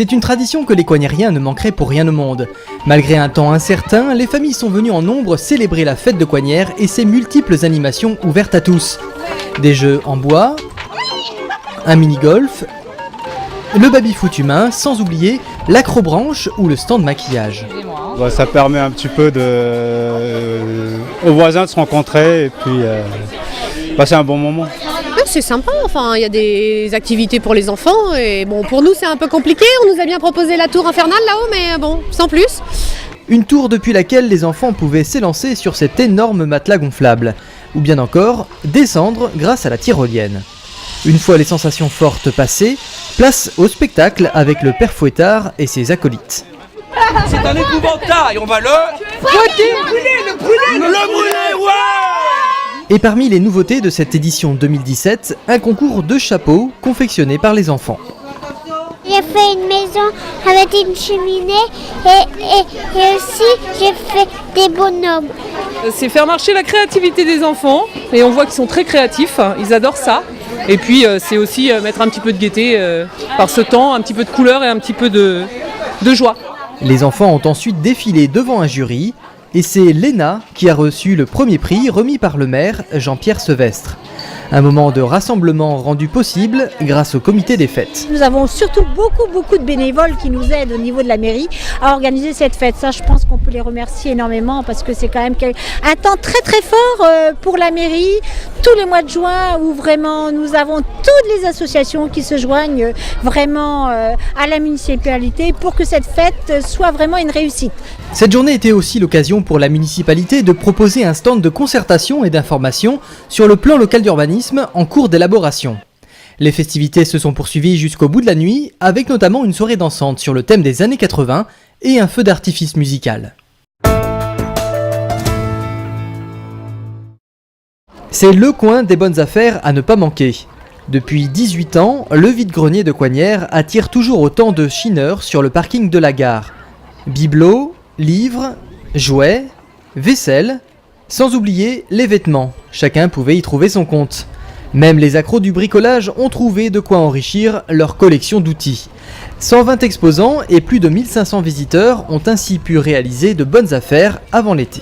C'est une tradition que les Coignériens ne manqueraient pour rien au monde. Malgré un temps incertain, les familles sont venues en nombre célébrer la fête de Coignères et ses multiples animations ouvertes à tous. Des jeux en bois, un mini-golf, le baby-foot humain, sans oublier l'acrobranche ou le stand maquillage. Ça permet un petit peu aux voisins de se rencontrer et puis passer un bon moment. C'est sympa, enfin il y a des activités pour les enfants et bon pour nous c'est un peu compliqué, on nous a bien proposé la tour infernale là-haut mais bon sans plus. Une tour depuis laquelle les enfants pouvaient s'élancer sur cet énorme matelas gonflable, ou bien encore descendre grâce à la tyrolienne. Une fois les sensations fortes passées, place au spectacle avec le père Fouettard et ses acolytes. C'est un épouvantail, on va le brûler, ouais. Et parmi les nouveautés de cette édition 2017, un concours de chapeaux confectionné par les enfants. J'ai fait une maison avec une cheminée et aussi j'ai fait des bonhommes. C'est faire marcher la créativité des enfants et on voit qu'ils sont très créatifs, ils adorent ça. Et puis c'est aussi mettre un petit peu de gaieté par ce temps, un petit peu de couleur et un petit peu de joie. Les enfants ont ensuite défilé devant un jury et c'est Léna qui a reçu le premier prix remis par le maire Jean-Pierre Sevestre. Un moment de rassemblement rendu possible grâce au comité des fêtes. Nous avons surtout beaucoup de bénévoles qui nous aident au niveau de la mairie à organiser cette fête. Ça, je pense qu'on peut les remercier énormément parce que c'est quand même un temps très fort pour la mairie. Tous les mois de juin où vraiment nous avons toutes les associations qui se joignent vraiment à la municipalité pour que cette fête soit vraiment une réussite. Cette journée était aussi l'occasion pour la municipalité de proposer un stand de concertation et d'information sur le plan local d'urbanisme en cours d'élaboration. Les festivités se sont poursuivies jusqu'au bout de la nuit, avec notamment une soirée dansante sur le thème des années 80 et un feu d'artifice musical. C'est le coin des bonnes affaires à ne pas manquer. Depuis 18 ans, le vide-grenier de Coignères attire toujours autant de chineurs sur le parking de la gare. Bibelots, livres, jouets, vaisselle, sans oublier les vêtements. Chacun pouvait y trouver son compte. Même les accros du bricolage ont trouvé de quoi enrichir leur collection d'outils. 120 exposants et plus de 1500 visiteurs ont ainsi pu réaliser de bonnes affaires avant l'été.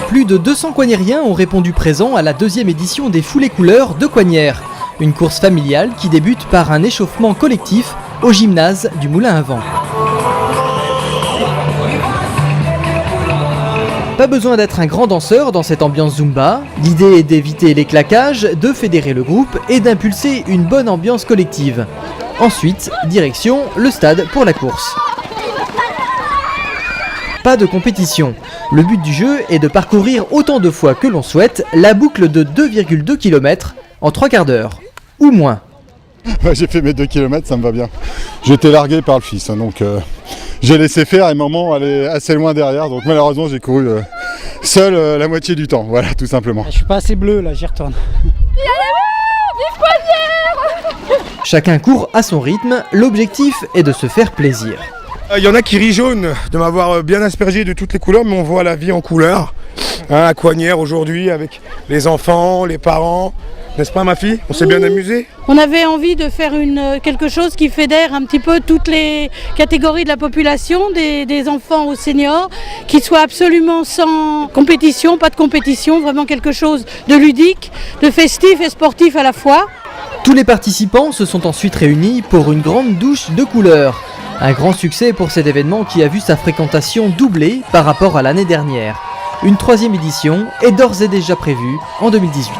Plus de 200 Coignériens ont répondu présent à la deuxième édition des Foulées Couleurs de Coignères. Une course familiale qui débute par un échauffement collectif au gymnase du Moulin à Vent. Pas besoin d'être un grand danseur dans cette ambiance Zumba. L'idée est d'éviter les claquages, de fédérer le groupe et d'impulser une bonne ambiance collective. Ensuite, direction le stade pour la course. Pas de compétition. Le but du jeu est de parcourir autant de fois que l'on souhaite la boucle de 2,2 km en 3 quarts d'heure. Ou moins. J'ai fait mes 2 km, ça me va bien. J'étais largué par le fils, donc j'ai laissé faire et maman elle est assez loin derrière, donc malheureusement j'ai couru seul la moitié du temps, voilà tout simplement. Je suis pas assez bleu là, j'y retourne. Chacun court à son rythme, l'objectif est de se faire plaisir. Il y en a qui rient jaune de m'avoir bien aspergé de toutes les couleurs, mais on voit la vie en couleurs. À Coignères aujourd'hui avec les enfants, les parents. N'est-ce pas ma fille? On s'est bien amusé. On avait envie de faire quelque chose qui fédère un petit peu toutes les catégories de la population, des enfants aux seniors, qui soit absolument sans compétition, pas de compétition, vraiment quelque chose de ludique, de festif et sportif à la fois. Tous les participants se sont ensuite réunis pour une grande douche de couleurs. Un grand succès pour cet événement qui a vu sa fréquentation doubler par rapport à l'année dernière. Une 3e édition est d'ores et déjà prévue en 2018.